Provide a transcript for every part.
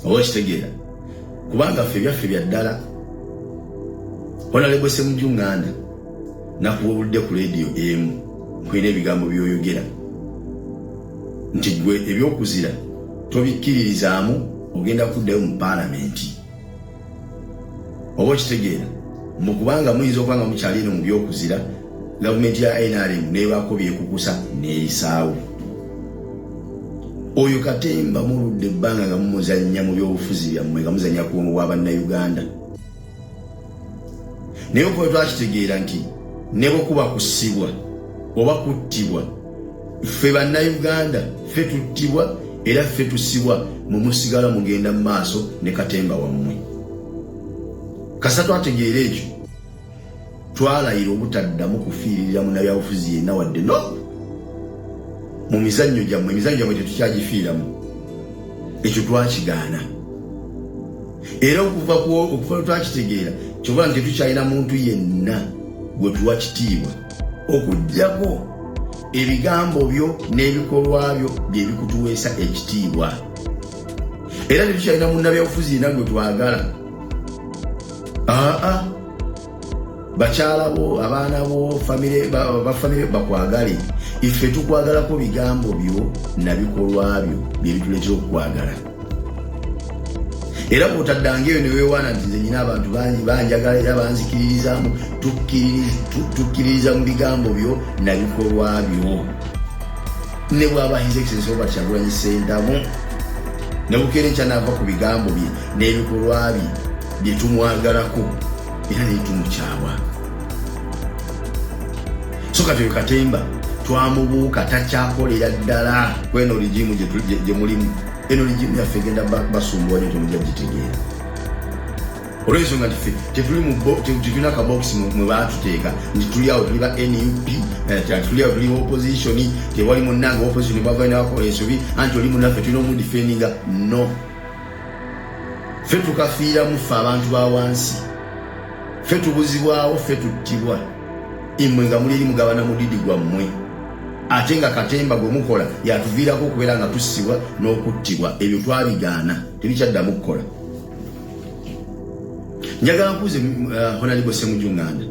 Owakitegeera kubanga ffe byaffe bya ddala. Honorable Ssemujju Nganda nakuwulidde ku radio emu nkwina ebigambo byoyogera nti gwe ebyokuzira tobikkiririzaamu ogenda kuddayo mu paalamenti. Oba okitegeera mu kubanga muyinza okubanga mukyali eno mu byokuzira gavumenti ya NRM neebaako byekukusa neeyisaawo. Oyo Katemba muludde ebbanga nga mumuzannya mu byobufuzi byammwe nga muzannya ku bwongo bwa bannayuganda. Naye okuba twakitegeera nti ne bwe kuba kusibwa oba kuttibwa ffe bannayuganda ffe tuttibwa era ffe tusibwa mu musigala mugenda mu maaso ne Katemba wammwe. Kasa twategeera ekyo twalayira obutaddamu kufiirira munnabyabufuzi yenna wadde no mu mizannyo gyammwe tetukyagifiiramu. Ekyo twakigaana era okuva twakitegeera kyova nti tetukyalina muntu yenna gwe tuwa kitiibwa okuggyako ebigambo byo n'ebikolwa byo bye bikutuweesa ekitiibwa. Era tetukyalina munnabyabufuzi yenna gwe twagala. Bakyala bo, abaana bo, famire bakwagale. Iffe tukwagalako bigambo byo na bikolwa byo bye bituleetera okukwagala. Era bw'otaddangayo ne weewaana nti nze nyina abantu bangi banjagala era banzikiririzaamu, tukkiririza mu bigambo byo na bikolwa byo. Ne bw'aba His Excellency Robert Kyagulanyi Ssentamu ne bukeera enkya n'ava ku bigambo bye n'ebikolwa bye bye tumwagalako era ne tumukyawa. So kati oyo Katemba twamubuuka takyakolera ddala kweno ligimu gye mulimu. Eno ligimu yaffe egenda basumbuwa nyo temujja gitegeera. Olw'ensonga nti tetulina kabokisi mwe baatuteeka nti tuli awo tuli ba NUP tuli awo tuli opposition tewali munnanga opposition bava nabakola ensobi anti oli munnaffe tulina omudifendinga. No, ffe tukafiiramu ffe abantu ba wansi, ffe tubuzibwawo, ffe tuttibwa, immwe nga muli eri mugabana mudidi gwammwe. Ate nga Katemba gwe mukola yatuviirako okubeera nga tussibwa n'okuttibwa. Ebyo twabigaana tebikyaddamu kukola. Njagala nkuze Honorable Ssemujju Nganda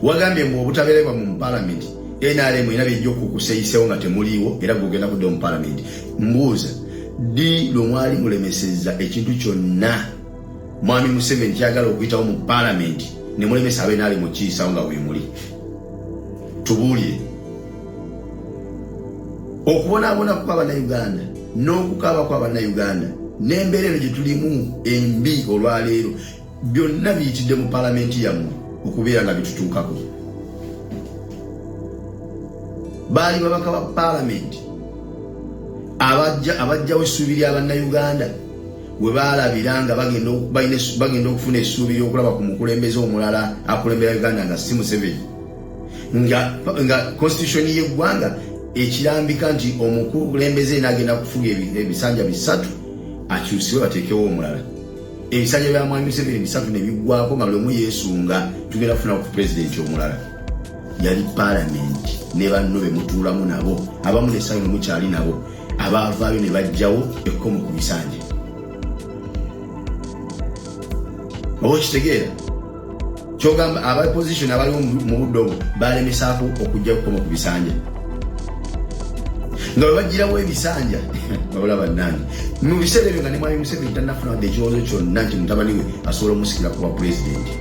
wagambye mu obutabeerwa mu paalamenti NRM era bijja okukuseeyiseewo nga temuliiwo era gwogenda kudda mu paalamenti. Mbuuza ddi lwe mwali mulemesezza ekintu kyonna Mwami Museveni kyagala okuyitawo mu paalamenti ne mulemesa abe mu kiisawo nga weemuli? Tubuulire. Okubonaabona kw'Abannayuganda n'okukaaba kw'Abannayuganda n'embeera eno gye tulimu embi olwaleero byonna biyitidde mu paalamenti yammwe okubeera nga bitutuukako. Baali babaka ba paalamenti abajjawo essuubi ly'Abannayuganda we baalabira nga bagenda okufuna essuubi ly'okulaba ku mukulembeze omulala akulembera Uganda nga si Museveni, nga constitution y'eggwanga ekirambika nti omukulembeze n'agenda kufuga ebisanja 3 akyusibwe bateekewo omulala. Ebisanja bya Mwami Museveni 3 ne biggwako nga buli omu yeesunga tugenda kufuna ku pulezidenti omulala. Yali paalamenti ne banno be mutuulamu nabo abamu ne ssaawa mukyali nabo abaavaayo ne bajjawo ekkomo ku bisanja. Oba okitegeera kyogamba aba position abaliwo mu budde obwo baalemesaako okujja ekkomo ku bisanja nga bwe bagirawo ebisanja babula bannange mu biseera ebyo nga ne Mwami Museveni tannafuna wadde ekirowoozo kyonna nti mutabani we asobola omusikira kuba pulezidenti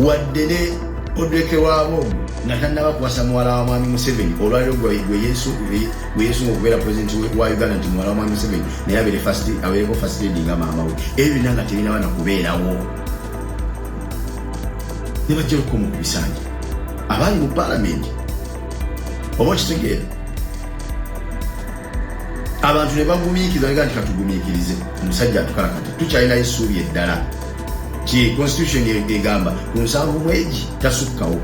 wadde ne odweke waabo nga tannaba kuwasa muwala wa Mwami Museveni olwaliro gwe yeesunga okubeera pulezidenti wa Uganda nti muwala wa Mwami Museveni naye abeereko first lady nga maama we. Ebyo byonna nga tebinaba na kubeerawo ne bajja okukomo ku bisanja abaali mu paalamenti. Oba okitegeera abantu ne bagumiikiriza nti katugumiikirize omusajja atukala kati tukyalinayo essuubi eddala ki constitution egamba ku 7 mwezi tasukkawo.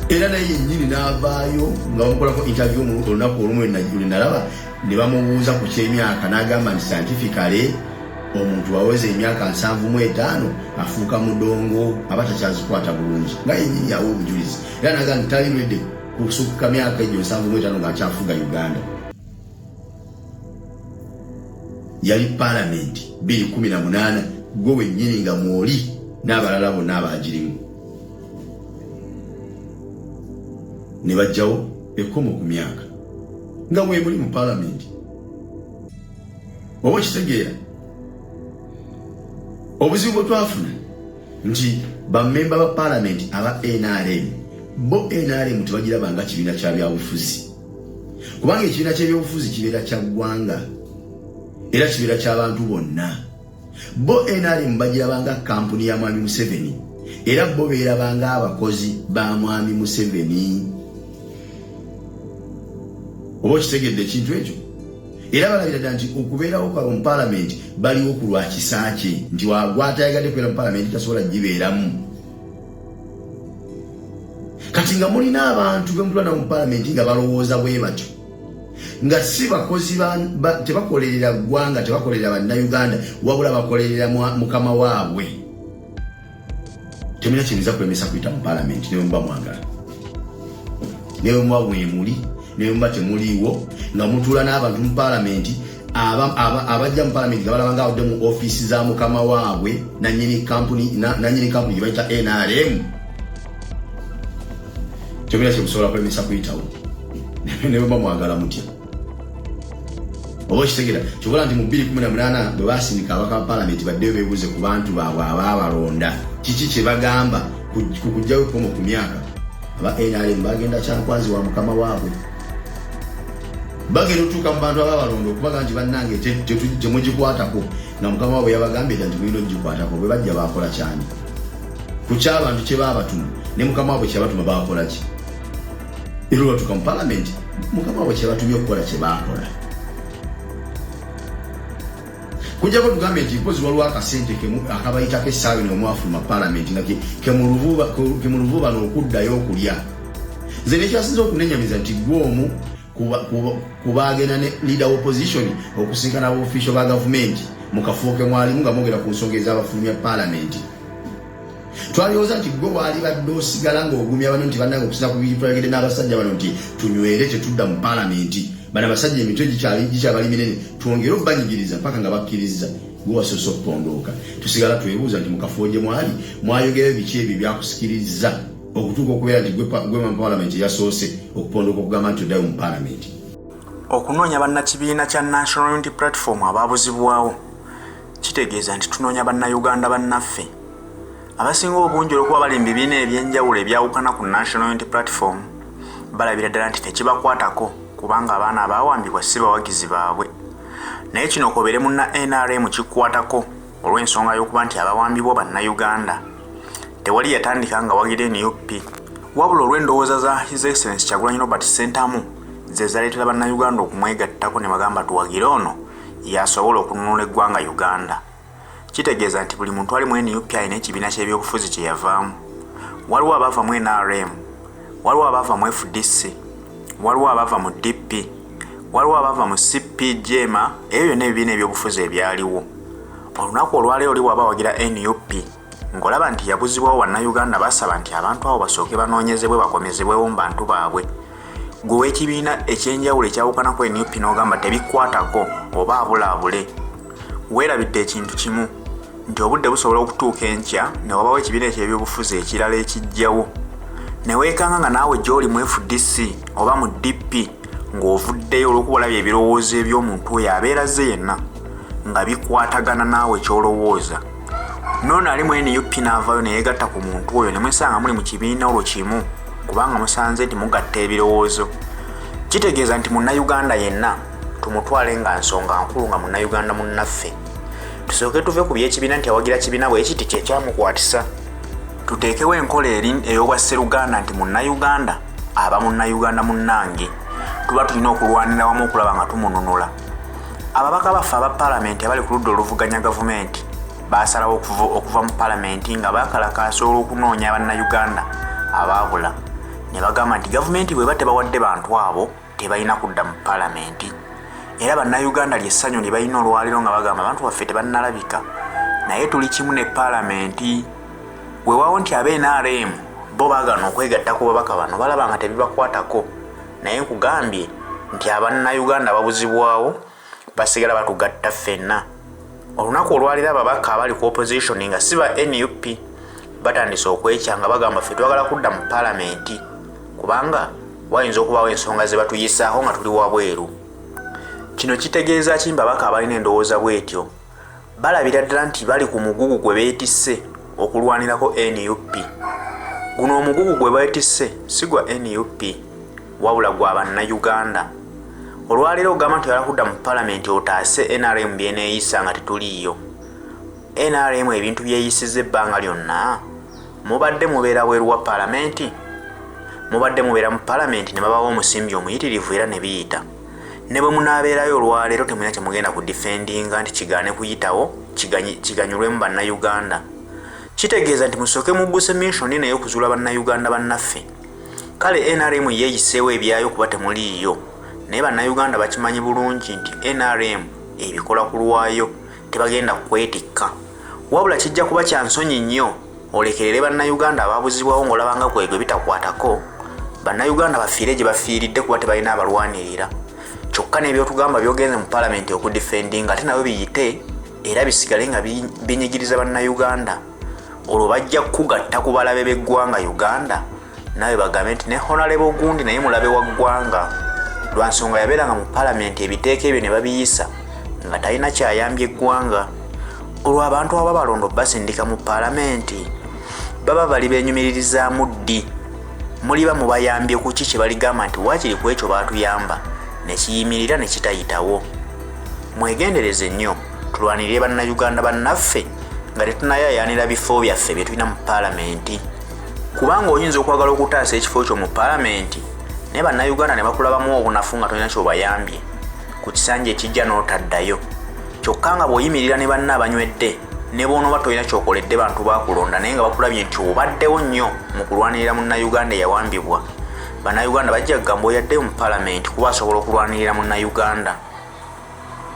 Era naye yennyini n'avaayo nga bamukolako interview olunaku olumu lwe nalaba ne bamubuuza ku ky'emyaka n'agamba nti scientifically omuntu waweza emyaka 75 afuuka mudongo aba takyazikwata bulungi nga yennyini yawa obujulizi. Era n'agamba nti tali lwedde kusukka myaka egyo 75 nga akyafuga Uganda. yali parliament 2018 gwe wennyini nga mwoli n'abalala bonna abagirimu ne bajjawo ekkomo ku myaka nga mwe muli mu parliament. Oba kitegeera obuzibu bwe twafuna nti bammemba ba parliament aba NRM bo NRM tebagirabanga kibiina kya byabufuzi kubanga ekibiina ky'ebyobufuzi kibeera kya ggwanga era kibeera ky'abantu bonna. Bo NRM bagirabanga kampuni ya Mwami Museveni era bo beerabanga abakozi ba Mwami Museveni. Oba kitegedde ekintu ekyo era balabira nti okubeerawo kwa mu parliament baliwo ku lwa kisa kye nti gwatayagadde kubeera mu parliament tasobola gibeeramu. Kati nga mulina abantu bemutwala mu parliament nga balowooza bwe batyo nga si bakozi tebakolerera ggwanga tebakolerera bannayuganda wabula bakolerera mukama waabwe, temina kiyinza kulemesa kuyita mu parliament ne muba mwagala ne muba mwemuli ne muba temuliiwo nga mutuula n'abantu mu parliament abajja mu parliament nga balabanga awudde mu ofiisi za mukama waabwe nanyini kampuni gye bayita NRM. Temina kyemusobola kulemesa kuyitawo ne muba mwagala mutya. Oba kitegeera kyobola nti mu 2018 bwe basindika abaka ba parliament baddeyo beebuuze ku bantu baabwe abaabalonda kiki kye bagamba ku kujjayo ekkomo ku myaka. Aba NRM bagenda kyankwanzi wa mukama waabwe bagenda otuuka mu bantu abaabalonda okubaga nti bannange temugikwatako nga mukama waabwe yabagambye nti mulina ogikwatako. Bwe bajja baakola kyani ku ky'abantu kye baabatuma ne mukama waabwe kyebatuma baakola ki? Era batuuka mu parliament mukama waabwe kyebatumye okukola kye baakola. Kujjako tugambe nti mpozi waliwo akasente akabayitako essaawa eno omwafuluma parliament nga ke mu luvuba n'okuddayo okulya. Nze nekyasinza okunenyamiza nti gwomu kubagenda ne leader opposition okusinkana ab'official ba gavumenti mu kafuo ke mwalimu nga mwogera ku nsonga ez'abafulumya parliament. Twalowooza nti gwe waali badde osigala ng'ogumya bano nti bannange okusinza ku bitwalagidde n'abasajja bano nti tunywere tetudda mu parliament. Bana basajja emitwe gikyabali minene twongere okubanyigiriza mpaka nga bakkiriza gwe wasoose okupondooka. Tusigala twebuuza nti mu kafuo gye mwali mwayogerayo biki ebyo byakusikiriza okutuuka okubeera nti gwe mu parliament yasoose okupondooka okugamba nti oddayo mu parliament. Okunoonya bannakibiina kya National Unity Platform abaabuzibwawo kitegeeza nti tunoonya bannayuganda bannaffe abasinga obungi olw'okuba bali mu bibiina ebyenjawulo ebyawukana ku National Unity Platform balabira ddala nti tekibakwatako kubanga abaana abaawambibwa si bawagizi baabwe. Naye kino kobeere munna NRM kikwatako olw'ensonga y'okuba nti abawambibwa bannayuganda tewali yatandika nga wagire NUP wabula olw'endowooza za His Excellency Kyagulanyi Robert Ssentamu ze zaleetera bannayuganda okumwegattako ne bagamba tuwagire ono yasobola okununula eggwanga Uganda. Kitegeeza nti buli muntu ali mu NUP alina ekibiina ky'ebyobufuzi kye yavaamu. Waliwo abaava mu NRM, waliwo abaava mu FDC, waliwo abaava mu DP, waliwo abaava mu CPGM, ebyo byonna ebibiina ebyobufuzi ebyaliwo. Olunaku olwaleero oli bw'aba wagira NUP ng'olaba nti yabuzibwawo bannayuganda basaba nti abantu abo basooke banoonyezebwe bakomezebwewo mu bantu baabwe. Gwe w'ekibiina ekyenjawulo ekyawukana ku NUP n'ogamba tebikwatako oba abulaabule. Weerabidde ekintu kimu nti obudde busobola okutuuka enkya ne wabawo ekibiina eky'ebyobufuzi ekirala ekijjawo. Ne weekanga nga naawe gy'oli mu FDC oba mu DP ng'ovuddeyo olw'okuba olabye ebirowoozo eby'omuntu oyo abeera ze yenna nga bikwatagana naawe ky'olowooza. N'ono ali mu NUP n'avaayo ne yeegatta ku muntu oyo ne mwesanga muli mu kibiina olwo kimu kubanga musanze nti mugatta ebirowoozo. Kitegeeza nti munnayuganda yenna tumutwale nga nsonga nkulu nga munnayuganda munnaffe. Tusooke tuve ku by'ekibiina nti awagira kibiina bwe kiti kye kyamukwatisa. Tuteekewo enkola eri ey'obwasseruganda nti munnayuganda aba munnayuganda munnange tuba tulina okulwanira wamu okulaba nga tumununula. Ababaka baffe aba parliament abali ku ludda oluvuganya gavumenti baasalawo okuva mu parliament nga baakalakaasa olw'okunoonya bannayuganda abaabula ne bagamba nti gavumenti bw'eba tebawadde bantu abo tebalina kudda mu parliament. Era bannayuganda ly'essanyu lye balina olwaliro nga bagamba abantu baffe tebannalabika naye tuli kimu ne parliament. Weewaawo nti ab'NRM bo baagana okwegattako babaka bano balaba nga tebibakwatako naye nkugambye nti abannayuganda babuzibwawo basigala batugatta ffenna. Olunaku olwalira ababaka abali ku opposition nga si ba NUP batandise okwekyanga bagamba ffe twagala kudda mu paalamenti kubanga wayinza okubawo ensonga ze batuyisaaho nga tuli wabweru. Kino kitegeeza ki babaka abalina endowooza bwetyo balabira ddala nti bali ku mugugu gwe beetisse okulwanirako NUP. Guno omugugu gwe beetisse si gwa NUP wabula gwa bannayuganda. Olwaliro ogamba nti oyagala kudda mu paalamenti otaase NRM byeneeyisa nga tetuliiyo. NRM ebintu byeyisiza ebbanga lyonna mubadde mubeera bweru wa paalamenti? Mubadde mubeera mu paalamenti ne babawo omusimbi omuyitirivu era ne biyita. Ne bwe munaabeerayo olwaleero temulina kye mugenda ku defendinga nti kigaane kuyitawo kiganyulwemu bannayuganda. Kitegeeza nti musooke mubbuse mission naye okuzuula bannayuganda bannaffe. Kale NRM yeeyiseewo ebyayo kuba temuliiyo. Naye bannayuganda bakimanyi bulungi nti NRM ebikola ku lwayo tebagenda kwetikka. Wabula kijja kuba kya nsonyi nnyo olekerere bannayuganda abaabuzibwawo ng'olabanga kwegwe bitakwatako. Bannayuganda bafiire gye bafiiridde kuba tebalina abalwanirira. Kyokka n'ebyotugamba byogenze mu paalamenti okudifendinga ate nabyo biyite era bisigale nga binyigiriza bannayuganda. Olwo bajja kugatta ku balabe b'eggwanga Uganda nawe bagambe nti ne Honorable Gundi naye mulabe wa ggwanga. Lwa nsonga yabeeranga mu paalamenti ebiteeko ebyo ne babiyisa nga talina kyayambye eggwanga. Olwo abantu aba balondo basindika mu paalamenti baba bali beenyumiririzaamu ddi. Muliba mubayambye ku ki kye baligamba nti waakiri ku ekyo baatuyamba ne kiyimirira ne kitayitawo. Mwegendereze nnyo tulwanirire bannayuganda bannaffe nga tetunayaayaanira bifo byaffe bye tulina mu paalamenti. Kubanga oyinza okwagala okutaasa ekifo kyo mu paalamenti naye bannayuganda ne bakulabamu obunafu nga tolina ky'obayambye ku kisanja ekijja n'otaddayo. Kyokka nga bw'oyimirira ne banna abanywedde ne bw'onooba tolina ky'okoledde bantu baakulonda naye nga bakulabye nti obaddewo nnyo mu kulwanirira munnayuganda eyawambibwa, bannayuganda bajja kugamba oyaddeyo mu paalamenti kuba asobola okulwanirira munnayuganda.